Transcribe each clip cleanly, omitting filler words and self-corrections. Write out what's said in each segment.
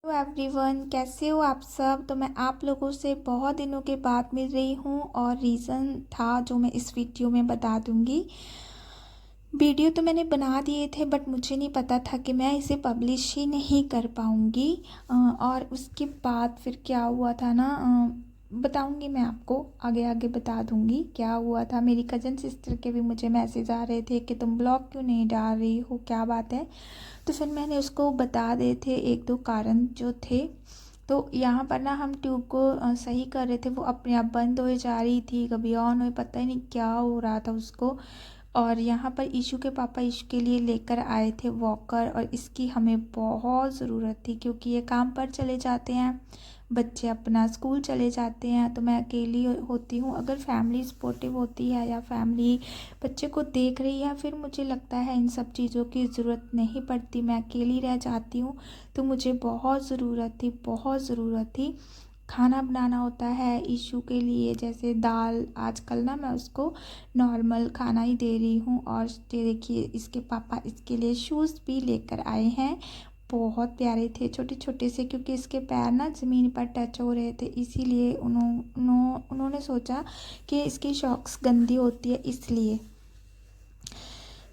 Hello everyone, कैसे हो आप सब। तो मैं आप लोगों से बहुत दिनों के बाद मिल रही हूँ और रीज़न था जो मैं इस वीडियो में बता दूँगी। वीडियो तो मैंने बना दिए थे बट मुझे नहीं पता था कि मैं इसे पब्लिश ही नहीं कर पाऊँगी। और उसके बाद फिर क्या हुआ था ना, बताऊँगी मैं आपको, आगे आगे बता दूँगी क्या हुआ था। मेरी कज़न सिस्टर के भी मुझे मैसेज आ रहे थे कि तुम ब्लॉग क्यों नहीं डाल रही हो, क्या बात है। तो फिर मैंने उसको बता दिए थे एक दो कारण जो थे। तो यहाँ पर ना हम ट्यूब को सही कर रहे थे, वो अपने आप बंद हो जा रही थी, कभी ऑन हुई, पता ही नहीं क्या हो रहा था उसको। और यहाँ पर ईशू के पापा ईशू के लिए लेकर आए थे वॉकर, और इसकी हमें बहुत ज़रूरत थी क्योंकि ये काम पर चले जाते हैं, बच्चे अपना स्कूल चले जाते हैं, तो मैं अकेली होती हूँ। अगर फैमिली सपोर्टिव होती है या फैमिली बच्चे को देख रही है, फिर मुझे लगता है इन सब चीज़ों की ज़रूरत नहीं पड़ती, मैं अकेली रह जाती हूँ। तो मुझे बहुत ज़रूरत थी, बहुत ज़रूरत थी। खाना बनाना होता है ईशू के लिए, जैसे दाल, आजकल ना मैं उसको नॉर्मल खाना ही दे रही हूँ। और ये देखिए, इसके पापा इसके लिए शूज़ भी लेकर आए हैं, बहुत प्यारे थे, छोटे छोटे से, क्योंकि इसके पैर ना ज़मीन पर टच हो रहे थे, इसीलिए उन्होंने सोचा कि इसकी सॉक्स गंदी होती है इसलिए।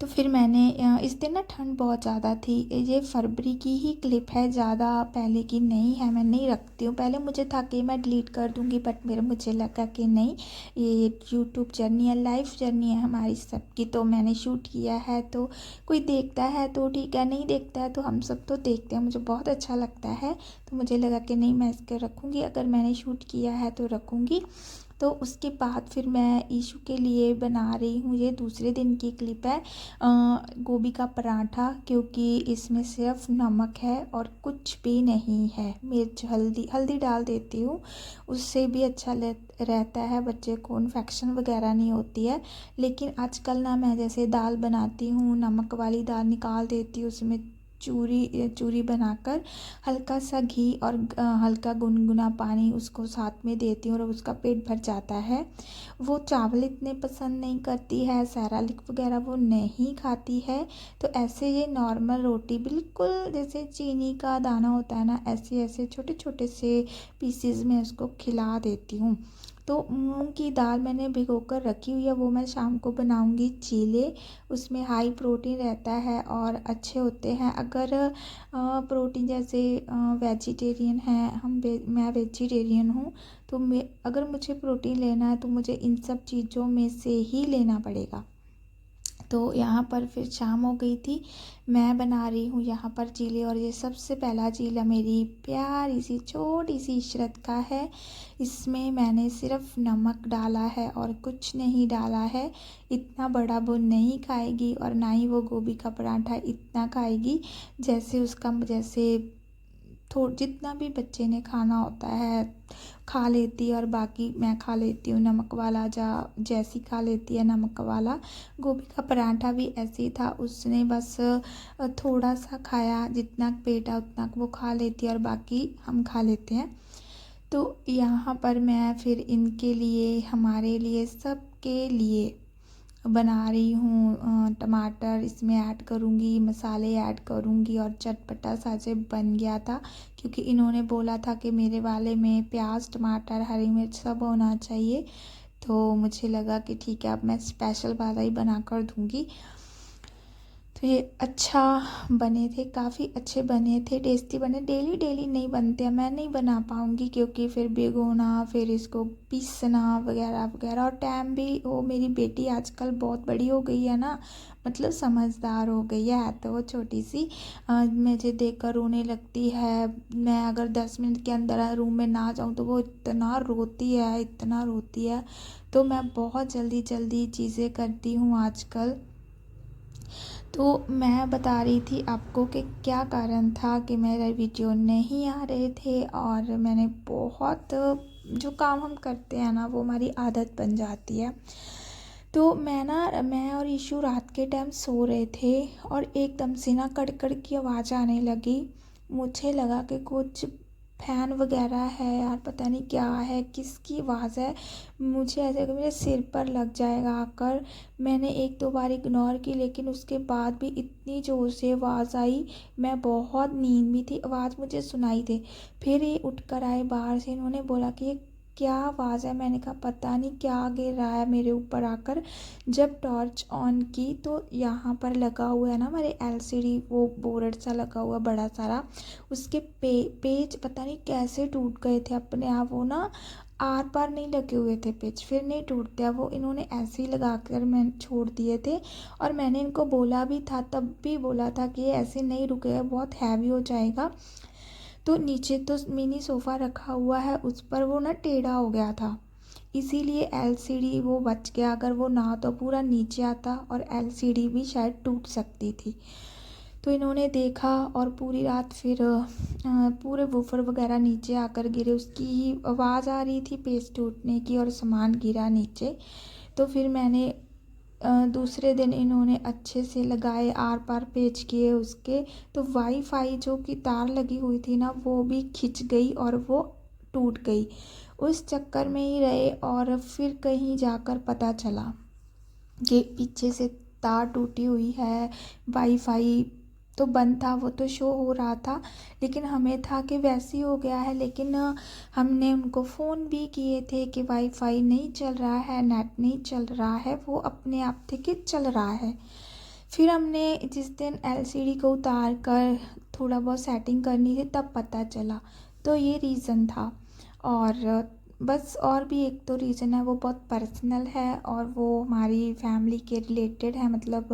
तो फिर मैंने इस दिन ना ठंड बहुत ज़्यादा थी, ये फरवरी की ही क्लिप है, ज़्यादा पहले की नहीं है, मैं नहीं रखती हूँ। पहले मुझे था कि मैं डिलीट कर दूँगी बट मुझे लगा कि नहीं, ये यूट्यूब जर्नी है, लाइफ जर्नी है हमारी सबकी, तो मैंने शूट किया है, तो कोई देखता है तो ठीक है, नहीं देखता है तो हम सब तो देखते हैं, मुझे बहुत अच्छा लगता है। तो मुझे लगा कि नहीं, मैं इसके रखूँगी, अगर मैंने शूट किया है तो रखूँगी। तो उसके बाद फिर मैं ईशू के लिए बना रही हूँ, ये दूसरे दिन की क्लिप है, गोभी का पराठा, क्योंकि इसमें सिर्फ नमक है और कुछ भी नहीं है, मिर्च, हल्दी हल्दी डाल देती हूँ, उससे भी अच्छा रहता है, बच्चे को इन्फेक्शन वगैरह नहीं होती है। लेकिन आजकल ना मैं जैसे दाल बनाती हूँ, नमक वाली दाल निकाल देती हूँ, उसमें चूरी चूरी बनाकर हल्का सा घी और हल्का गुनगुना पानी उसको साथ में देती हूँ, और उसका पेट भर जाता है। वो चावल इतने पसंद नहीं करती है, सैरालिक वगैरह वो नहीं खाती है। तो ऐसे ये नॉर्मल रोटी, बिल्कुल जैसे चीनी का दाना होता है ना, ऐसे ऐसे छोटे छोटे से पीसेस में उसको खिला देती हूँ। तो मूंग की दाल मैंने भिगोकर रखी हुई है, वो मैं शाम को बनाऊंगी चीले, उसमें हाई प्रोटीन रहता है और अच्छे होते हैं। अगर प्रोटीन जैसे वेजिटेरियन है, मैं वेजिटेरियन हूँ, तो अगर मुझे प्रोटीन लेना है तो मुझे इन सब चीज़ों में से ही लेना पड़ेगा। तो यहाँ पर फिर शाम हो गई थी, मैं बना रही हूँ यहाँ पर चीले, और ये सबसे पहला चीला मेरी प्यारी सी छोटी सी इशरत का है। इसमें मैंने सिर्फ नमक डाला है और कुछ नहीं डाला है। इतना बड़ा वो नहीं खाएगी और ना ही वो गोभी का पराठा इतना खाएगी, जैसे उसका जैसे जितना भी बच्चे ने खाना होता है खा लेती है, और बाकी मैं खा लेती हूँ नमक वाला, जैसी खा लेती है नमक वाला। गोभी का पराठा भी ऐसे ही था, उसने बस थोड़ा सा खाया, जितना पेट है उतना वो खा लेती है और बाकी हम खा लेते हैं। तो यहाँ पर मैं फिर इनके लिए, हमारे लिए, सबके लिए बना रही हूँ। टमाटर इसमें ऐड करूँगी, मसाले ऐड करूँगी, और चटपटा सा से बन गया था, क्योंकि इन्होंने बोला था कि मेरे वाले में प्याज, टमाटर, हरी मिर्च सब होना चाहिए। तो मुझे लगा कि ठीक है, अब मैं स्पेशल वाला ही बना कर दूँगी। तो ये अच्छा बने थे, काफ़ी अच्छे बने थे, टेस्टी बने। डेली डेली नहीं बनते हैं, मैं नहीं बना पाऊँगी क्योंकि फिर भिगोना, फिर इसको पीसना वगैरह वगैरह, और टाइम भी, वो मेरी बेटी आजकल बहुत बड़ी हो गई है ना, मतलब समझदार हो गई है, तो वो छोटी सी मुझे देख कर रोने लगती है। मैं अगर 10 मिनट के अंदर रूम में ना जाऊँ तो वो इतना रोती है, इतना रोती है। तो मैं बहुत जल्दी जल्दी चीज़ें करती हूँ आजकल। तो मैं बता रही थी आपको कि क्या कारण था कि मेरे वीडियो नहीं आ रहे थे, और मैंने बहुत, जो काम हम करते हैं ना वो हमारी आदत बन जाती है। तो मैं और ईशू रात के टाइम सो रहे थे, और एकदम से ना कड़कड़ की आवाज़ आने लगी। मुझे लगा कि कुछ फैन वगैरह है यार, पता नहीं क्या है, किसकी आवाज़ है। मुझे ऐसा कि मेरे सिर पर लग जाएगा आकर। मैंने एक दो बार इग्नोर की, लेकिन उसके बाद भी इतनी ज़ोर से आवाज़ आई। मैं बहुत नींद में थी, आवाज़ मुझे सुनाई दे। फिर ये उठ कर आए बाहर से, इन्होंने बोला कि ये क्या आवाज़ है। मैंने कहा पता नहीं क्या गिर रहा है मेरे ऊपर आकर। जब टॉर्च ऑन की तो यहाँ पर लगा हुआ है ना हमारे एलसीडी, वो बोर्ड सा लगा हुआ बड़ा सारा, उसके पेज पता नहीं कैसे टूट गए थे अपने आप। वो ना आर पार नहीं लगे हुए थे पेज, फिर नहीं टूटते, वो इन्होंने ऐसे ही लगा कर मैं छोड़ दिए थे। और मैंने इनको बोला भी था, तब भी बोला था कि ये ऐसे नहीं रुकेगा, बहुत हैवी हो जाएगा। तो नीचे तो मिनी सोफ़ा रखा हुआ है, उस पर वो ना टेढ़ा हो गया था, इसीलिए एलसीडी वो बच गया। अगर वो ना तो पूरा नीचे आता और एलसीडी भी शायद टूट सकती थी। तो इन्होंने देखा और पूरी रात फिर पूरे वूफर वगैरह नीचे आकर गिरे, उसकी ही आवाज़ आ रही थी पेज टूटने की और सामान गिरा नीचे। तो फिर मैंने दूसरे दिन इन्होंने अच्छे से लगाए, आर पार पेच किए उसके। तो वाईफाई जो कि तार लगी हुई थी ना, वो भी खिंच गई और वो टूट गई। उस चक्कर में ही रहे और फिर कहीं जाकर पता चला कि पीछे से तार टूटी हुई है। वाईफाई तो बंद था, वो तो शो हो रहा था, लेकिन हमें था कि वैसे ही हो गया है। लेकिन हमने उनको फ़ोन भी किए थे कि वाईफाई नहीं चल रहा है, नेट नहीं चल रहा है, वो अपने आप थे कि चल रहा है। फिर हमने जिस दिन एलसीडी को उतार कर थोड़ा बहुत सेटिंग करनी थी, तब पता चला। तो ये रीज़न था। और बस और भी एक तो रीज़न है, वो बहुत पर्सनल है और वो हमारी फैमिली के रिलेटेड है, मतलब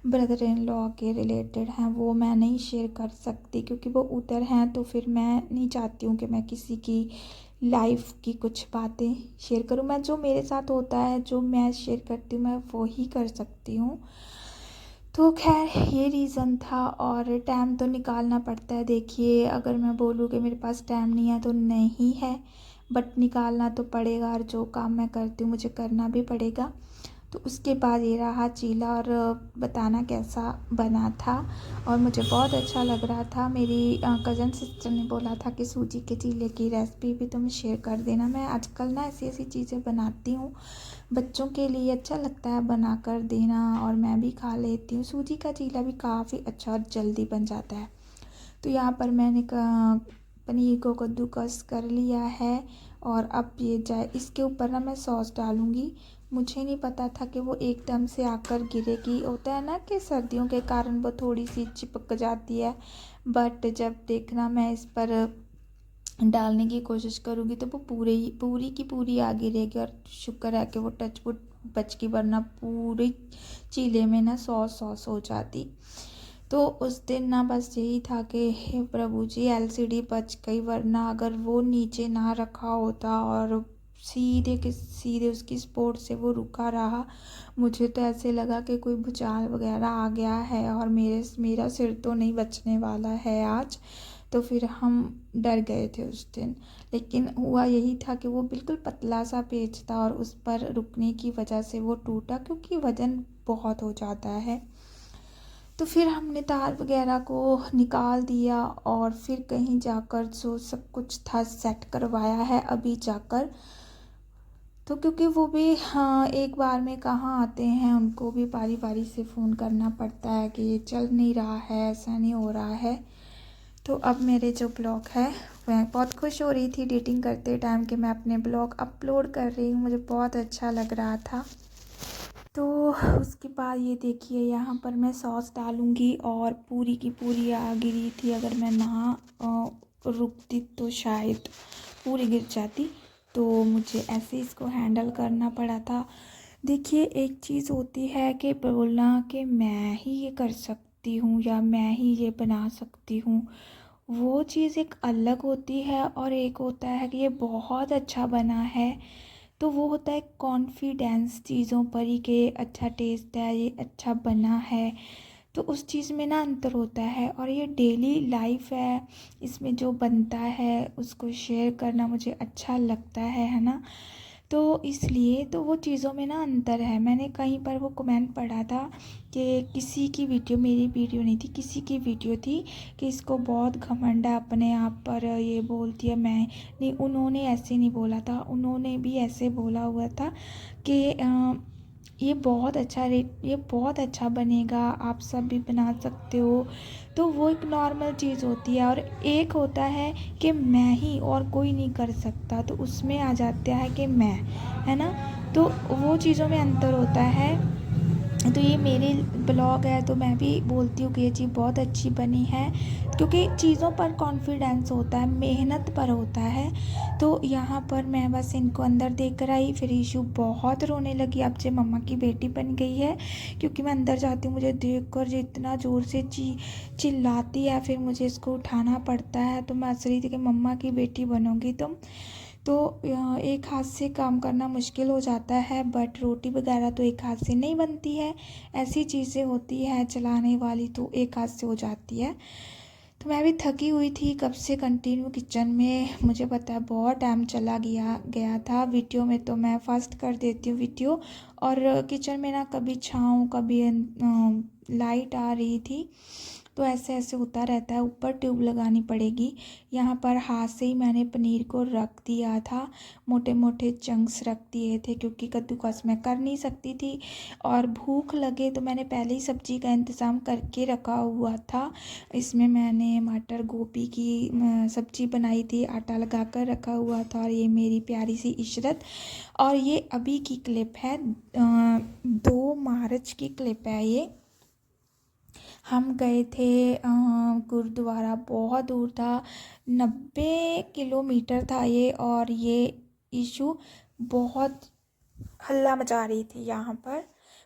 ब्रदर इन लॉ के रिलेटेड हैं। वो मैं नहीं शेयर कर सकती क्योंकि वो उधर हैं, तो फिर मैं नहीं चाहती हूँ कि मैं किसी की लाइफ की कुछ बातें शेयर करूँ। मैं जो मेरे साथ होता है, जो मैं शेयर करती हूँ, मैं वो ही कर सकती हूँ। तो खैर ये रीज़न था। और टाइम तो निकालना पड़ता है। देखिए, अगर मैं बोलूँ कि मेरे पास टाइम नहीं है तो नहीं है, बट निकालना तो पड़ेगा, और जो काम मैं करती हूँ मुझे करना भी पड़ेगा। तो उसके बाद ये रहा चीला, और बताना कैसा बना था। और मुझे बहुत अच्छा लग रहा था। मेरी कज़न सिस्टर ने बोला था कि सूजी के चीले की रेसिपी भी तुम शेयर कर देना। मैं आजकल ना ऐसी ऐसी चीज़ें बनाती हूँ, बच्चों के लिए अच्छा लगता है बना कर देना, और मैं भी खा लेती हूँ। सूजी का चीला भी काफ़ी अच्छा और जल्दी बन जाता है। तो यहाँ पर मैंने पनीर को कद्दूकस कर लिया है, और अब ये जाए इसके ऊपर ना मैं सॉस डालूँगी। मुझे नहीं पता था कि वो एकदम से आकर गिरेगी। होता है ना कि सर्दियों के कारण वो थोड़ी सी चिपक जाती है, बट जब देखना मैं इस पर डालने की कोशिश करूँगी तो वो पूरी की पूरी आ गिरेगी। और शुक्र है कि वो टचवुड बच गई, वरना पूरे चीले में ना सॉस सॉस हो जाती। तो उस दिन ना बस यही था कि हे प्रभु जी, एलसीडी बच गई, वरना अगर वो नीचे ना रखा होता और सीधे के सीधे उसकी स्पोर्ट से वो रुका रहा, मुझे तो ऐसे लगा कि कोई भूचाल वगैरह आ गया है और मेरा सिर तो नहीं बचने वाला है आज। तो फिर हम डर गए थे उस दिन। लेकिन हुआ यही था कि वो बिल्कुल पतला सा पेच था, और उस पर रुकने की वजह से वो टूटा, क्योंकि वज़न बहुत हो जाता है। तो फिर हमने तार वगैरह को निकाल दिया, और फिर कहीं जाकर जो सब कुछ था सेट करवाया है अभी जाकर। तो क्योंकि वो भी हाँ एक बार में कहाँ आते हैं, उनको भी बारी बारी से फ़ोन करना पड़ता है कि ये चल नहीं रहा है, ऐसा नहीं हो रहा है। तो अब मेरे जो ब्लॉग है, मैं बहुत खुश हो रही थी एडिटिंग करते टाइम कि मैं अपने ब्लॉग अपलोड कर रही हूँ, मुझे बहुत अच्छा लग रहा था। तो उसके बाद ये देखिए, यहाँ पर मैं सॉस डालूँगी, और पूरी की पूरी आ गिरी थी। अगर मैं ना रुकती तो शायद पूरी गिर जाती। तो मुझे ऐसे इसको हैंडल करना पड़ा था। देखिए, एक चीज़ होती है कि बोलना कि मैं ही ये कर सकती हूँ या मैं ही ये बना सकती हूँ, वो चीज़ एक अलग होती है। और एक होता है कि ये बहुत अच्छा बना है, तो वो होता है कॉन्फिडेंस चीज़ों पर ही कि अच्छा टेस्ट है, ये अच्छा बना है। तो उस चीज़ में ना अंतर होता है। और ये डेली लाइफ है, इसमें जो बनता है उसको शेयर करना मुझे अच्छा लगता है ना। तो इसलिए तो वो चीज़ों में ना अंतर है। मैंने कहीं पर वो कमेंट पढ़ा था कि किसी की वीडियो, मेरी वीडियो नहीं थी, किसी की वीडियो थी कि इसको बहुत घमंड है अपने आप पर, ये बोलती है। मैं नहीं, उन्होंने ऐसे नहीं बोला था, उन्होंने भी ऐसे बोला हुआ था कि ये बहुत अच्छा बनेगा, आप सब भी बना सकते हो। तो वो एक नॉर्मल चीज़ होती है, और एक होता है कि मैं ही और कोई नहीं कर सकता, तो उसमें आ जाता है कि मैं, है ना। तो वो चीज़ों में अंतर होता है। तो ये मेरे ब्लॉग है तो मैं भी बोलती हूँ कि ये चीज़ बहुत अच्छी बनी है, क्योंकि चीज़ों पर कॉन्फिडेंस होता है, मेहनत पर होता है। तो यहाँ पर मैं बस इनको अंदर देकर आई, फिर ईशु बहुत रोने लगी, अब से मम्मा की बेटी बन गई है। क्योंकि मैं अंदर जाती हूँ, मुझे देख कर इतना ज़ोर से चिल्लाती है, फिर मुझे इसको उठाना पड़ता है। तो मैं हंस रही थी कि मम्मा की बेटी बनोगी तुम। तो एक हाथ से काम करना मुश्किल हो जाता है, बट रोटी वगैरह तो एक हाथ से नहीं बनती है, ऐसी चीज़ें होती है चलाने वाली, तो एक हाथ से हो जाती है। तो मैं भी थकी हुई थी कब से कंटिन्यू किचन में, मुझे पता है बहुत टाइम चला गया था। वीडियो में तो मैं फास्ट कर देती हूँ वीडियो, और किचन में ना कभी छाँव कभी लाइट आ रही थी, तो ऐसे ऐसे होता रहता है। ऊपर ट्यूब लगानी पड़ेगी। यहाँ पर हाथ से ही मैंने पनीर को रख दिया था, मोटे मोटे चंक्स रख दिए थे, क्योंकि कद्दूकस मैं कर नहीं सकती थी। और भूख लगे तो मैंने पहले ही सब्जी का इंतज़ाम करके रखा हुआ था। इसमें मैंने मटर गोभी की सब्जी बनाई थी, आटा लगा कर रखा हुआ था। और ये मेरी प्यारी सी इशरत, और ये अभी की क्लिप है, 2 मार्च की क्लिप है ये। हम गए थे गुरुद्वारा, बहुत दूर था, 90 किलोमीटर था ये। और ये इशू बहुत हल्ला मचा रही थी यहाँ पर,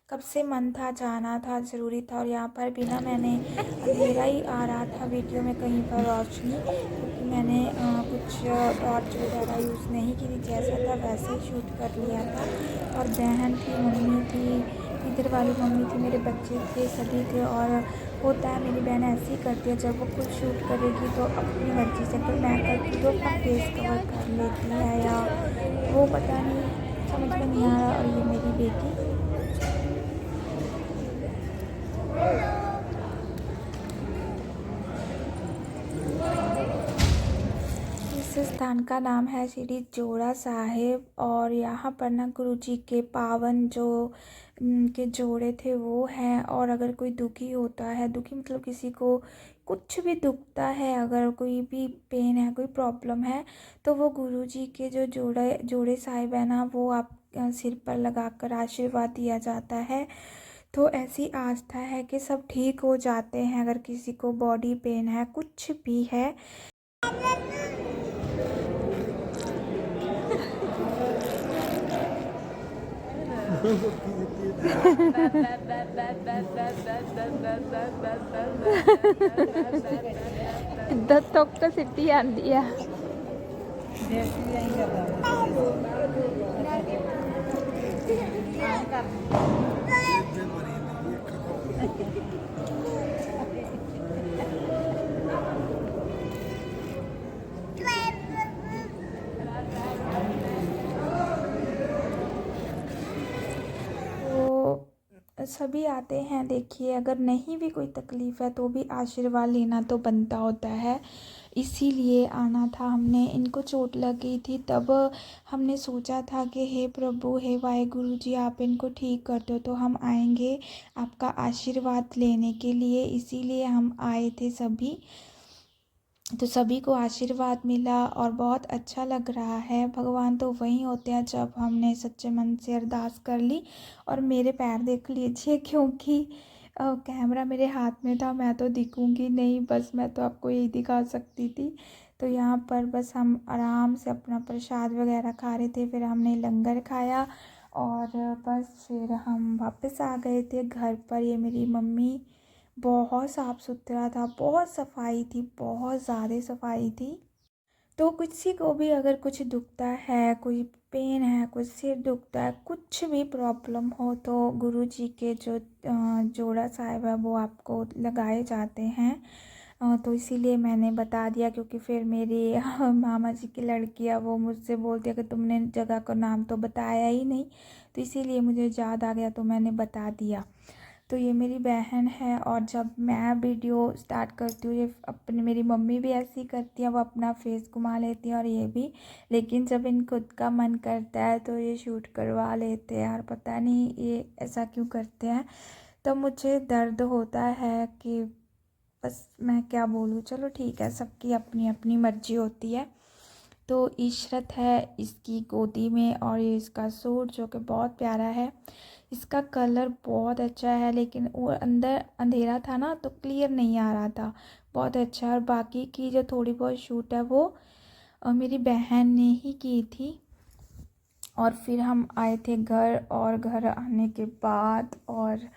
कब से मन था, जाना था, ज़रूरी था। और यहाँ पर भी ना मैंने, अंधेरा ही आ रहा था वीडियो में, कहीं पर रोशनी, क्योंकि मैंने कुछ टॉर्च वगैरह यूज़ नहीं की थी, जैसा था वैसे ही शूट कर लिया था। और बहन थी, मम्मी थी, इधर वाली मम्मी थी, मेरे बच्चे थे, सभी थे। और होता है, मेरी बहन ऐसे ही करती है, जब वो कुछ शूट करेगी तो अपनी मर्ज़ी से, फिर मैं करती तो अपना फेस कवर कर लेती है, या वो पता नहीं, समझ में नहीं आ रहा। और ये मेरी बेटी, इस स्थान का नाम है श्री जोड़ा साहिब। और यहाँ पर ना गुरु जी के पावन जो के जोड़े थे वो हैं। और अगर कोई दुखी होता है, दुखी मतलब किसी को कुछ भी दुखता है, अगर कोई भी पेन है, कोई प्रॉब्लम है, तो वो गुरु जी के जो जोड़े साहिब है ना, वो आप सिर पर लगाकर आशीर्वाद दिया जाता है। तो ऐसी आस्था है कि सब ठीक हो जाते हैं, अगर किसी को बॉडी पेन है, कुछ भी है। इधर तक तो सिटी आंदी है। तो सभी आते हैं, देखिए, अगर नहीं भी कोई तकलीफ़ है तो भी आशीर्वाद लेना तो बनता होता है। इसीलिए आना था हमने। इनको चोट लग गई थी, तब हमने सोचा था कि हे प्रभु, हे वाहेगुरु जी, आप इनको ठीक कर दो, तो हम आएंगे आपका आशीर्वाद लेने के लिए। इसीलिए हम आए थे सभी। तो सभी को आशीर्वाद मिला और बहुत अच्छा लग रहा है। भगवान तो वहीं होते हैं जब हमने सच्चे मन से अरदास कर ली। और मेरे पैर देख लीजिए, क्योंकि कैमरा मेरे हाथ में था, मैं तो दिखूंगी नहीं, बस मैं तो आपको यही दिखा सकती थी। तो यहाँ पर बस हम आराम से अपना प्रसाद वगैरह खा रहे थे, फिर हमने लंगर खाया, और बस फिर हम वापस आ गए थे घर पर। ये मेरी मम्मी, बहुत साफ़ सुथरा था, बहुत सफाई थी, बहुत ज़्यादा सफाई थी। तो किसी को भी अगर कुछ दुखता है, कोई पेन है, कुछ सिर दुखता है, कुछ भी प्रॉब्लम हो, तो गुरु जी के जो जोड़ा साहिब है वो आपको लगाए जाते हैं। तो इसीलिए मैंने बता दिया, क्योंकि फिर मेरी मामा जी की लड़की है वो मुझसे बोलती है कि तुमने जगह का नाम तो बताया ही नहीं, तो इसीलिए मुझे याद आ गया तो मैंने बता दिया। तो ये मेरी बहन है, और जब मैं वीडियो स्टार्ट करती हूँ ये अपनी, मेरी मम्मी भी ऐसे ही करती है, वो अपना फेस घुमा लेती है और ये भी, लेकिन जब इन खुद का मन करता है तो ये शूट करवा लेते हैं यार, पता नहीं ये ऐसा क्यों करते हैं। तो मुझे दर्द होता है कि बस मैं क्या बोलूँ, चलो ठीक है, सबकी अपनी अपनी मर्जी होती है। तो इशरत है इसकी गोदी में, और ये इसका सूट जो कि बहुत प्यारा है, इसका कलर बहुत अच्छा है, लेकिन वो अंदर अंधेरा था ना तो क्लियर नहीं आ रहा था, बहुत अच्छा है। और बाकी की जो थोड़ी बहुत शूट है वो मेरी बहन ने ही की थी। और फिर हम आए थे घर, और घर आने के बाद और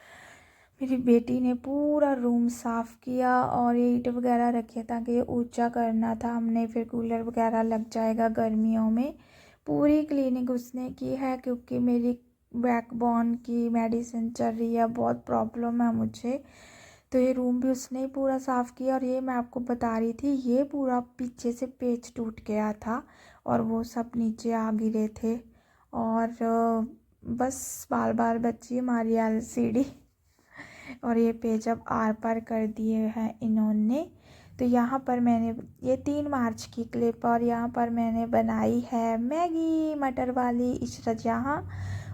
मेरी बेटी ने पूरा रूम साफ़ किया, और ये ईंट वगैरह रखे ताकि ये ऊंचा करना था हमने, फिर कूलर वगैरह लग जाएगा गर्मियों में। पूरी क्लीनिंग उसने की है, क्योंकि मेरी बैकबोन की मेडिसिन चल रही है, बहुत प्रॉब्लम है मुझे। तो ये रूम भी उसने ही पूरा साफ़ किया। और ये मैं आपको बता रही थी, ये पूरा पीछे से पेच टूट गया था और वो सब नीचे आ गिरे थे। और बस बार बार बच्ची हमारी एलसीडी, और ये पेज अब आर पार कर दिए हैं इन्होंने। तो यहाँ पर मैंने, ये 3 मार्च की क्लिप, और यहाँ पर मैंने बनाई है मैगी मटर वाली, इशरत यहाँ,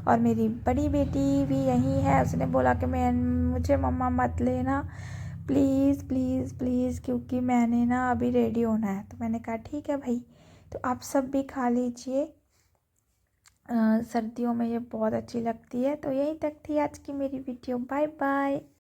और मेरी बड़ी बेटी भी यहीं है। उसने बोला कि मुझे मम्मा मत लेना प्लीज़ प्लीज़ प्लीज़, क्योंकि मैंने ना अभी रेडी होना है। तो मैंने कहा ठीक है भाई, तो आप सब भी खा लीजिए, सर्दियों में ये बहुत अच्छी लगती है। तो यहीं तक थी आज की मेरी वीडियो, बाय बाय।